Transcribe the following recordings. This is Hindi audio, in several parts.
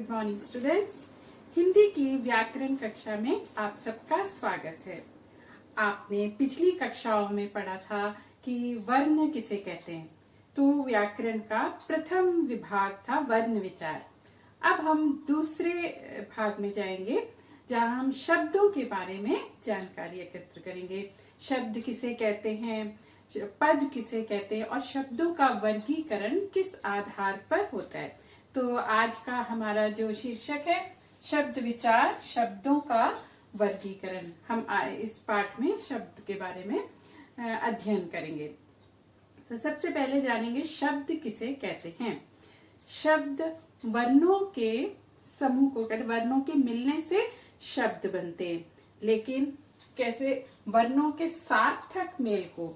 Good morning students. हिंदी की व्याकरण कक्षा में आप सबका स्वागत है। आपने पिछली कक्षाओं में पढ़ा था कि वर्ण किसे कहते हैं, तो व्याकरण का प्रथम विभाग था वर्ण विचार। अब हम दूसरे भाग में जाएंगे जहां हम शब्दों के बारे में जानकारी एकत्र करेंगे। शब्द किसे कहते हैं, पद किसे कहते हैं और शब्दों का वर्गीकरण किस आधार पर होता है। तो आज का हमारा जो शीर्षक है शब्द विचार, शब्दों का वर्गीकरण। हम इस पाठ में शब्द के बारे में अध्ययन करेंगे। तो सबसे पहले जानेंगे शब्द किसे कहते हैं। शब्द वर्णों के समूह को कहते, वर्णों के मिलने से शब्द बनते हैं। लेकिन कैसे वर्णों के सार्थक मेल को,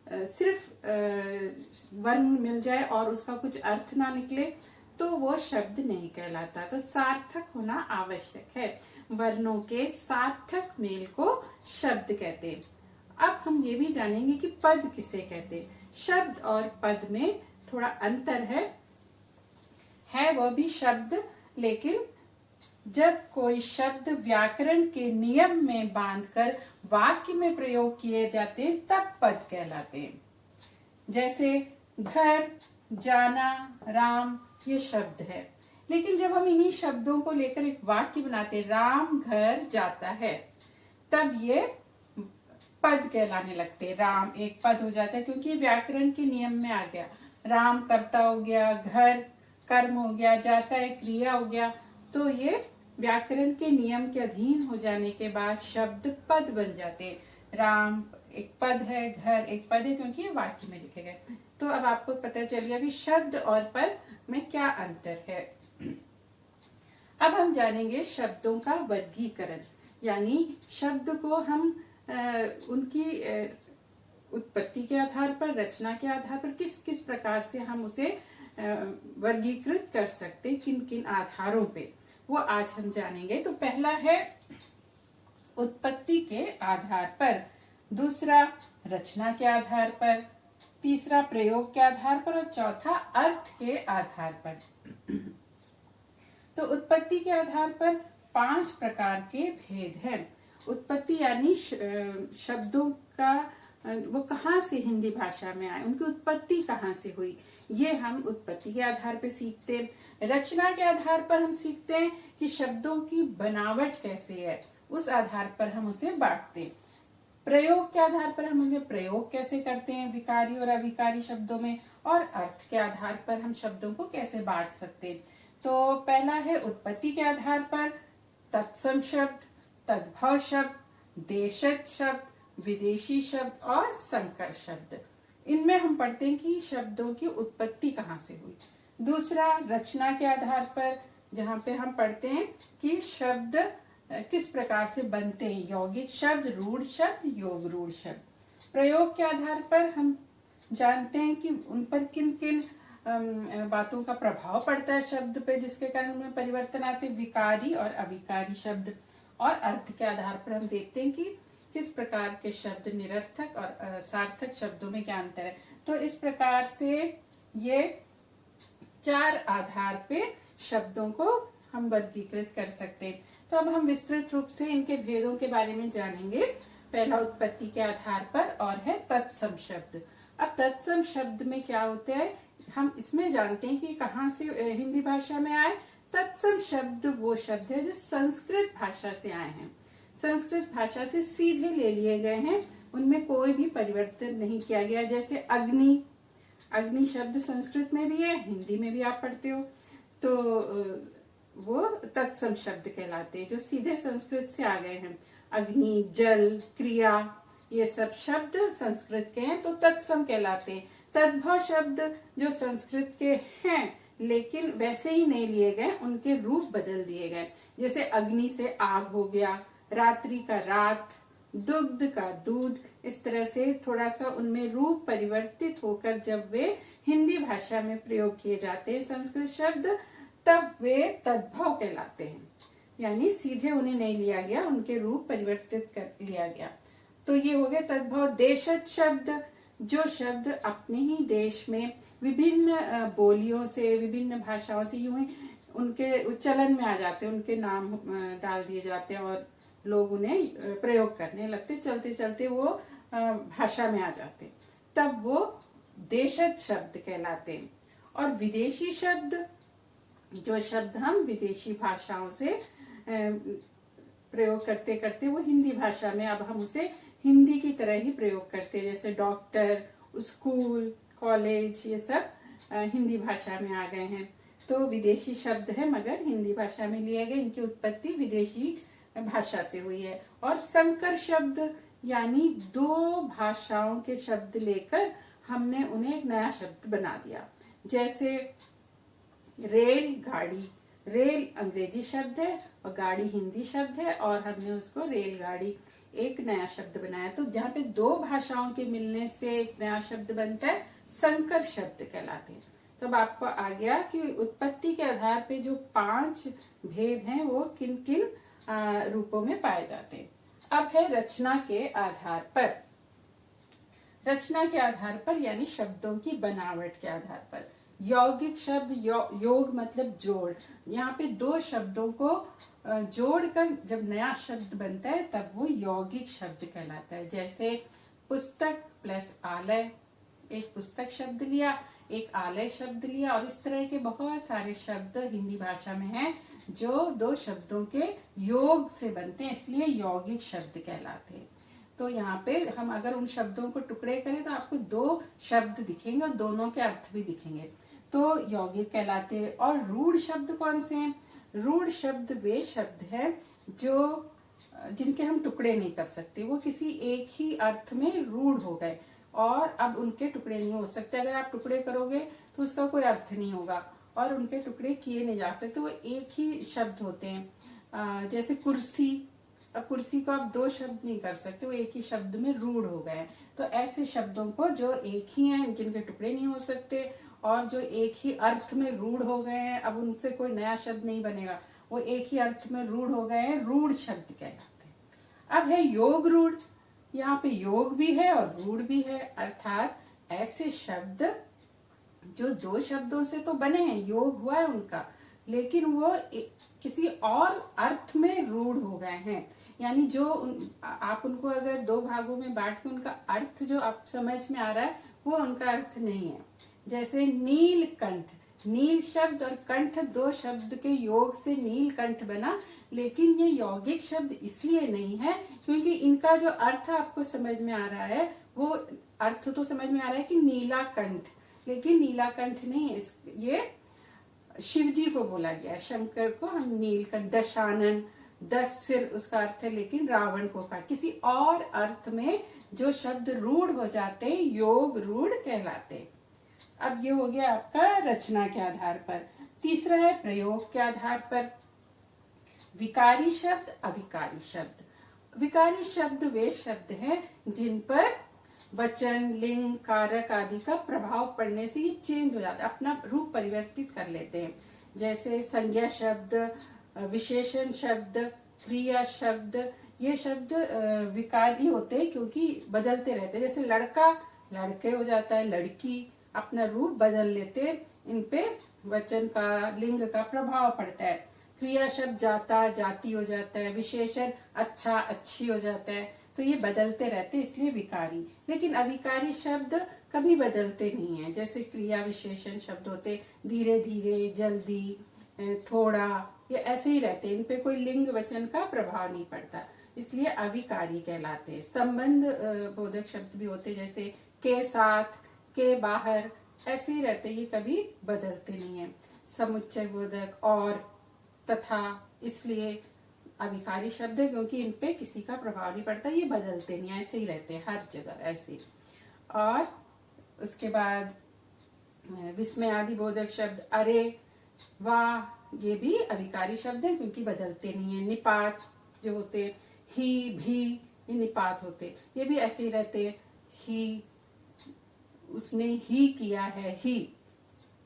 सिर्फ वर्ण मिल जाए और उसका कुछ अर्थ ना निकले तो वो शब्द नहीं कहलाता। तो सार्थक होना आवश्यक है। वर्णों के सार्थक मेल को शब्द कहते हैं। अब हम ये भी जानेंगे कि पद किसे कहते हैं। शब्द और पद में थोड़ा अंतर है वह भी शब्द, लेकिन जब कोई शब्द व्याकरण के नियम में बांधकर वाक्य में प्रयोग किए जाते हैं तब पद कहलाते हैं। जैसे घर, जाना, राम, ये शब्द है। लेकिन जब हम इन्हीं शब्दों को लेकर एक वाक्य बनाते, राम घर जाता है, तब ये पद कहलाने लगते। राम एक पद हो जाता है क्योंकि व्याकरण के नियम में आ गया। राम कर्ता हो गया, घर कर्म हो गया, जाता है क्रिया हो गया। तो ये व्याकरण के नियम के अधीन हो जाने के बाद शब्द पद बन जाते। राम एक पद है, घर एक पद है क्योंकि ये वाक्य में लिखे गए। तो अब आपको पता चल गया कि शब्द और पद में क्या अंतर है। अब हम जानेंगे शब्दों का वर्गीकरण, यानी शब्द को हम उनकी उत्पत्ति के आधार पर, रचना के आधार पर किस किस प्रकार से हम उसे वर्गीकृत कर सकते, किन किन आधारों पे, वो आज हम जानेंगे। तो पहला है उत्पत्ति के आधार पर, दूसरा रचना के आधार पर, तीसरा प्रयोग के आधार पर और चौथा अर्थ के आधार पर। तो उत्पत्ति के आधार पर 5 प्रकार के भेद हैं। उत्पत्ति यानी शब्दों का वो कहाँ से हिंदी भाषा में आए, उनकी उत्पत्ति कहाँ से हुई, ये हम उत्पत्ति के आधार पर सीखते हैं। रचना के आधार पर हम सीखते हैं कि शब्दों की बनावट कैसे है, उस आधार पर हम उसे बांटते हैं। प्रयोग के आधार पर हम उनके प्रयोग कैसे करते हैं विकारी और अविकारी शब्दों में, और अर्थ के आधार पर हम शब्दों को कैसे बांट सकते हैं। तो पहला है उत्पत्ति के आधार पर तत्सम शब्द, तद्भव शब्द, देशज शब्द, विदेशी शब्द और संकर शब्द। इनमें हम पढ़ते हैं कि शब्दों की उत्पत्ति कहाँ से हुई। दूसरा रचना के आधार पर, जहाँ पे हम पढ़ते हैं कि शब्द किस प्रकार से बनते हैं, यौगिक शब्द, रूढ़ शब्द, योग रूढ़ शब्द। प्रयोग के आधार पर हम जानते हैं कि उन पर किन किन बातों का प्रभाव पड़ता है शब्द पे, जिसके कारण उनमें परिवर्तन आते, विकारी और अविकारी शब्द। और अर्थ के आधार पर हम देखते हैं कि किस प्रकार के शब्द निरर्थक और सार्थक शब्दों में क्या अंतर है। तो इस प्रकार से ये 4 आधार पे शब्दों को हम वर्गीकृत कर सकते हैं। तो अब हम विस्तृत रूप से इनके भेदों के बारे में जानेंगे। पहला उत्पत्ति के आधार पर और है तत्सम शब्द। अब तत्सम शब्द में क्या होता है, हम इसमें जानते हैं कि कहाँ से हिंदी भाषा में आए। तत्सम शब्द वो शब्द है जो संस्कृत भाषा से आए हैं, संस्कृत भाषा से सीधे ले लिए गए हैं, उनमें कोई भी परिवर्तन नहीं किया गया। जैसे अग्नि, अग्नि शब्द संस्कृत में भी है, हिंदी में भी आप पढ़ते हो, तो वो तत्सम शब्द कहलाते हैं, जो सीधे संस्कृत से आ गए हैं। अग्नि, जल, क्रिया, ये सब शब्द संस्कृत के हैं तो तत्सम कहलाते हैं। तद्भव शब्द जो संस्कृत के हैं लेकिन वैसे ही नहीं लिए गए, उनके रूप बदल दिए गए। जैसे अग्नि से आग हो गया, रात्रि का रात, दुग्ध का दूध, इस तरह से थोड़ा सा उनमें रूप परिवर्तित होकर जब वे हिंदी भाषा में प्रयोग किए जाते हैं संस्कृत शब्द, तब वे तद्भव कहलाते हैं। यानी सीधे उन्हें नहीं लिया गया, उनके रूप परिवर्तित कर लिया गया। तो ये हो गया तद्भव। देशज शब्द, जो शब्द अपने ही देश में विभिन्न बोलियों से, विभिन्न भाषाओं से यूं ही उनके चलन में आ जाते हैं, उनके नाम डाल दिए जाते हैं और लोग उन्हें प्रयोग करने लगते, चलते चलते वो भाषा में आ जाते, तब वो देशज शब्द कहलाते हैं। और विदेशी शब्द, जो शब्द हम विदेशी भाषाओं से प्रयोग करते करते वो हिंदी भाषा में, अब हम उसे हिंदी की तरह ही प्रयोग करते हैं, जैसे डॉक्टर, स्कूल, कॉलेज, ये सब हिंदी भाषा में आ गए हैं। तो विदेशी शब्द है मगर हिंदी भाषा में लिए गए, इनकी उत्पत्ति विदेशी भाषा से हुई है। और संकर शब्द यानी दो भाषाओं के शब्द लेकर हमने उन्हें एक नया शब्द बना दिया, जैसे रेल गाड़ी। रेल अंग्रेजी शब्द है और गाड़ी हिंदी शब्द है, और हमने उसको रेलगाड़ी एक नया शब्द बनाया। तो जहाँ पे दो भाषाओं के मिलने से एक नया शब्द बनता है, संकर शब्द कहलाते हैं। तब आपको आ गया कि उत्पत्ति के आधार पे जो 5 भेद हैं वो किन किन रूपों में पाए जाते हैं। अब है रचना के आधार पर। रचना के आधार पर यानी शब्दों की बनावट के आधार पर। यौगिक शब्द, योग मतलब जोड़, यहाँ पे दो शब्दों को जोड़कर जब नया शब्द बनता है तब वो यौगिक शब्द कहलाता है। जैसे पुस्तक प्लस आलय, एक पुस्तक शब्द लिया, एक आलय शब्द लिया, और इस तरह के बहुत सारे शब्द हिंदी भाषा में हैं जो दो शब्दों के योग से बनते हैं, इसलिए यौगिक शब्द कहलाते हैं। तो यहाँ पे हम अगर उन शब्दों को टुकड़े करें तो आपको दो शब्द दिखेंगे और दोनों के अर्थ भी दिखेंगे, तो यौगिक कहलाते हैं। और रूढ़ शब्द कौन से हैं? रूढ़ शब्द वे शब्द हैं जो जिनके हम टुकड़े नहीं कर सकते, वो किसी एक ही अर्थ में रूढ़ हो गए और अब उनके टुकड़े नहीं हो सकते। अगर आप टुकड़े करोगे तो उसका कोई अर्थ नहीं होगा और उनके टुकड़े किए नहीं जा सकते, वो एक ही शब्द होते हैं। जैसे कुर्सी, अब कुर्सी को आप दो शब्द नहीं कर सकते, वो एक ही शब्द में रूढ़ हो गए। तो ऐसे शब्दों को जो एक ही हैं, जिनके टुकड़े नहीं हो सकते और जो एक ही अर्थ में रूढ़ हो गए हैं, अब उनसे कोई नया शब्द नहीं बनेगा, वो एक ही अर्थ में रूढ़ हो गए हैं, रूढ़ शब्द कहलाते हैं। अब है योग रूढ़। यहाँ पे योग भी है और रूढ़ भी है, अर्थात ऐसे शब्द जो दो शब्दों से तो बने हैं, योग हुआ है उनका, लेकिन वो किसी और अर्थ में रूढ़ हो गए हैं। यानी जो आप उनको अगर दो भागों में बांट के उनका अर्थ जो आप समझ में आ रहा है वो उनका अर्थ नहीं है। जैसे नीलकंठ, नील शब्द और कंठ दो शब्द के योग से नीलकंठ बना, लेकिन ये यौगिक शब्द इसलिए नहीं है क्योंकि इनका जो अर्थ आपको समझ में आ रहा है वो अर्थ तो समझ में आ रहा है कि नीला कंठ, लेकिन नीलाकंठ नहीं है, ये शिव जी को बोला गया है। शंकर को हम नीलकंठ, दशानन, 10 सिर उसका अर्थ है, लेकिन रावण को कहा किसी और अर्थ में जो शब्द रूढ़ हो जाते हैं योग रूढ़ कहलाते हैं। अब ये हो गया आपका रचना के आधार पर। तीसरा है प्रयोग के आधार पर। विकारी शब्द, अविकारी शब्द। विकारी शब्द वे शब्द हैं जिन पर वचन, लिंग, कारक आदि का प्रभाव पड़ने से ये चेंज हो जाता है, अपना रूप परिवर्तित कर लेते हैं। जैसे संज्ञा शब्द, विशेषण शब्द, क्रिया शब्द, ये शब्द विकारी होते हैं क्योंकि बदलते रहते हैं। जैसे लड़का लड़के हो जाता है, लड़की अपना रूप बदल लेते हैं, इन पे वचन का, लिंग का प्रभाव पड़ता है। क्रिया शब्द जाता, जाति हो जाता है, विशेषण अच्छा, अच्छी हो जाता है, तो ये बदलते रहते हैं इसलिए विकारी। लेकिन अविकारी शब्द कभी बदलते नहीं है। जैसे क्रिया विशेषण शब्द होते धीरे धीरे, जल्दी, थोड़ा, ये ऐसे ही रहते हैं, इन पे कोई लिंग वचन का प्रभाव नहीं पड़ता, इसलिए अविकारी कहलाते हैं। संबंध बोधक शब्द भी होते जैसे के साथ, के बाहर, ऐसे ही रहते, ये कभी बदलते नहीं है। समुच्चय बोधक और, तथा, इसलिए अविकारी शब्द है क्योंकि इन पे किसी का प्रभाव नहीं पड़ता, ये बदलते नहीं, ऐसे ही रहते हैं हर जगह ऐसे। और उसके बाद विस्मय आदि बोधक शब्द, अरे, वाह, ये भी अविकारी शब्द है क्योंकि बदलते नहीं है। निपात जो होते, ही, भी, ये निपात होते, ये भी ऐसे ही रहते। ही, उसने ही किया है, ही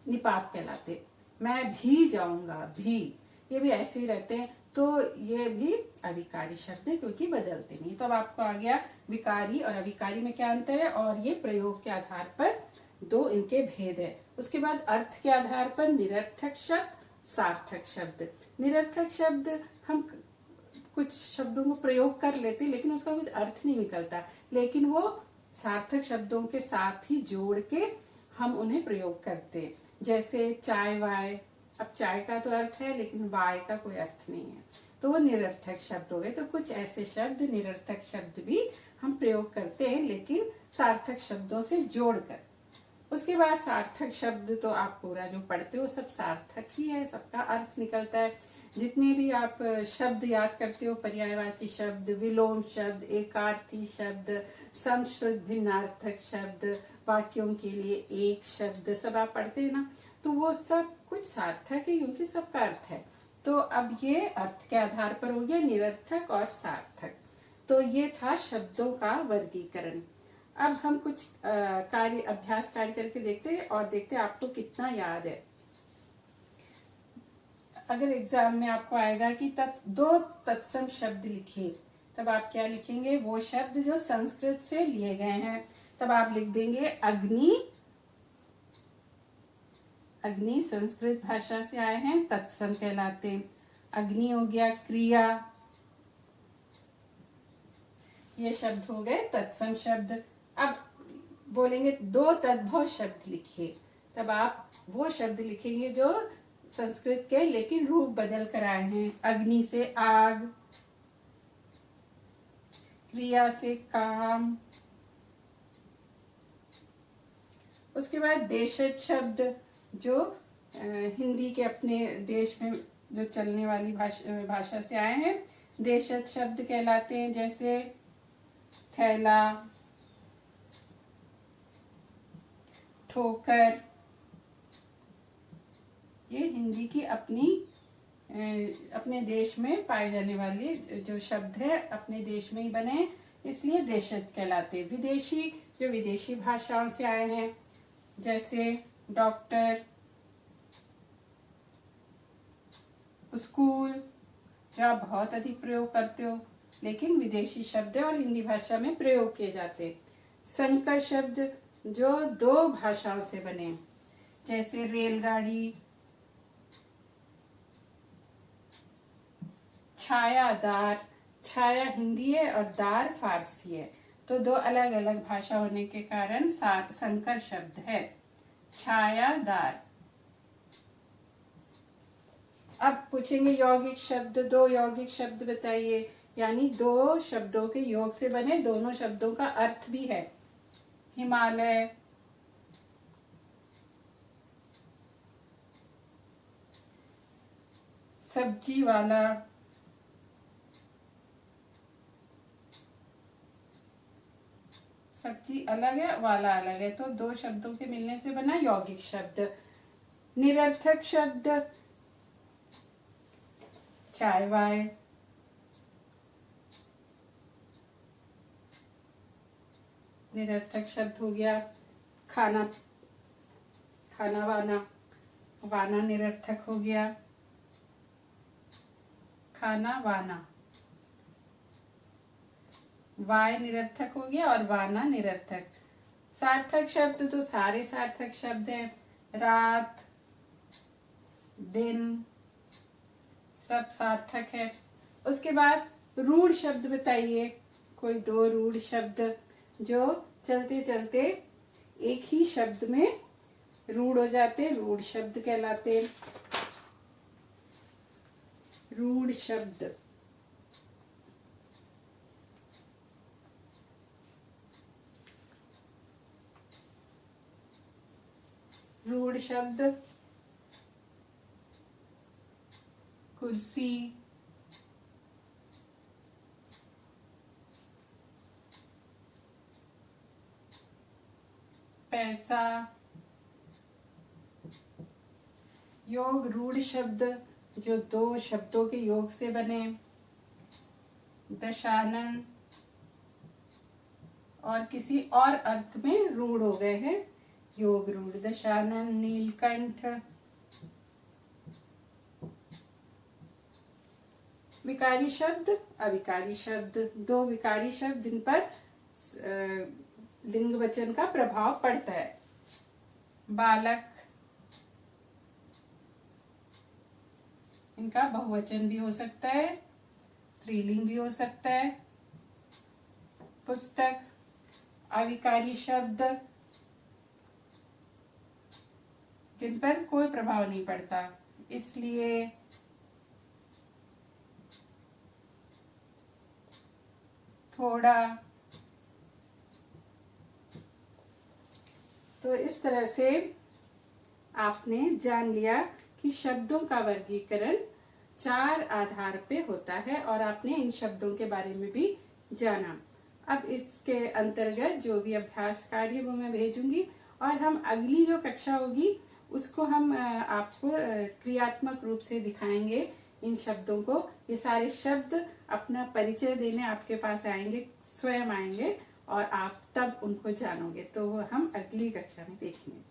निपात कहलाते। मैं भी जाऊंगा, भी, ये भी ऐसे ही रहते हैं, तो ये भी अविकारी शब्द है क्योंकि बदलते नहीं। तो अब आपको आ गया विकारी और अविकारी में क्या अंतर है, और ये प्रयोग के आधार पर दो इनके भेद है। उसके बाद अर्थ के आधार पर निरर्थक शब्द सार्थक शब्द। निरर्थक शब्द हम कुछ शब्दों को प्रयोग कर लेते लेकिन उसका कुछ अर्थ नहीं निकलता, लेकिन वो सार्थक शब्दों के साथ ही जोड़ के हम उन्हें प्रयोग करते हैं। जैसे चाय वाय, अब चाय का तो अर्थ है लेकिन वाय का कोई अर्थ नहीं है, तो वो निरर्थक शब्द हो गए। तो कुछ ऐसे शब्द, निरर्थक शब्द भी हम प्रयोग करते हैं लेकिन सार्थक शब्दों से जोड़कर। उसके बाद सार्थक शब्द तो आप पूरा जो पढ़ते हो सब सार्थक ही है, सबका अर्थ निकलता है। जितने भी आप शब्द याद करते हो, पर्यायवाची शब्द, विलोम शब्द, एकार्थी शब्द, समश्रुत भिन्नार्थक शब्द, वाक्यों के लिए एक शब्द, सब आप पढ़ते हैं ना, तो वो सब कुछ सार्थक है क्योंकि सबका अर्थ है। तो अब ये अर्थ के आधार पर हो गया निरर्थक और सार्थक। तो ये था शब्दों का वर्गीकरण। अब हम कुछ अभ्यास कार्य करके देखते हैं और देखते हैं आपको कितना याद है। अगर एग्जाम में आपको आएगा कि दो तत्सम शब्द लिखिए, तब आप क्या लिखेंगे? वो शब्द जो संस्कृत से लिए गए हैं। तब आप लिख देंगे अग्नि। अग्नि संस्कृत भाषा से आए हैं, तत्सम कहलाते हैं। अग्नि हो गया, क्रिया, ये शब्द हो गए तत्सम शब्द। अब बोलेंगे दो तद्भव शब्द लिखिए, तब आप वो शब्द लिखेंगे जो संस्कृत के लेकिन रूप बदल कर आए हैं। अग्नि से आग, क्रिया से काम। उसके बाद देशज शब्द जो हिंदी के अपने देश में जो चलने वाली भाषा से आए हैं, देशज शब्द कहलाते हैं। जैसे थैला, ठोकर, ये हिंदी की अपने देश में पाए जाने वाले जो शब्द है, अपने देश में ही बने, इसलिए देशज कहलाते। विदेशी जो विदेशी भाषाओं से आए हैं, जैसे डॉक्टर, स्कूल, जो आप बहुत अधिक प्रयोग करते हो लेकिन विदेशी शब्द है और हिंदी भाषा में प्रयोग किए जाते हैं। संकर शब्द जो दो भाषाओं से बने, जैसे रेलगाड़ी, छायादार, छाया हिंदी है और दार फारसी है, तो दो अलग अलग भाषा होने के कारण संकर शब्द है छायादार। अब पूछेंगे यौगिक शब्द, दो यौगिक शब्द बताइए, यानी दो शब्दों के योग से बने, दोनों शब्दों का अर्थ भी है। हिमालय, सब्जी वाला, सब्जी अलग है, वाला अलग है, तो दो शब्दों के मिलने से बना यौगिक शब्द। निरर्थक शब्द चाय वाय, निरर्थक शब्द हो गया। खाना, खाना वाना, वाना निरर्थक हो गया। खाना वाना, वाय निरर्थक हो गया और वाना निरर्थक। सार्थक शब्द तो सारे सार्थक शब्द हैं, रात, दिन, सब सार्थक है। उसके बाद रूढ़ शब्द बताइए, कोई दो रूढ़ शब्द जो चलते चलते एक ही शब्द में रूढ़ हो जाते, रूढ़ शब्द कहलाते। रूढ़ शब्द, रूढ़ शब्द कुर्सी, पैसा। योग रूढ़ शब्द जो दो शब्दों के योग से बने, दशानन और किसी और अर्थ में रूढ़ हो गए हैं, योग रूढ़। दशानन, नीलकंठ। विकारी शब्द, अविकारी शब्द, दो विकारी शब्द जिन पर लिंग वचन का प्रभाव पड़ता है। बालक, इनका बहुवचन भी हो सकता है, स्त्रीलिंग भी हो सकता है। पुस्तक, अविकारी शब्द जिन पर कोई प्रभाव नहीं पड़ता, इसलिए, थोड़ा। तो इस तरह से आपने जान लिया कि शब्दों का वर्गीकरण 4 आधार पे होता है और आपने इन शब्दों के बारे में भी जाना। अब इसके अंतर्गत जो भी अभ्यास कार्य वो मैं भेजूंगी और हम अगली जो कक्षा होगी उसको हम आपको क्रियात्मक रूप से दिखाएंगे इन शब्दों को। ये सारे शब्द अपना परिचय देने आपके पास आएंगे, स्वयं आएंगे और आप तब उनको जानोगे। तो हम अगली कक्षा में देखेंगे।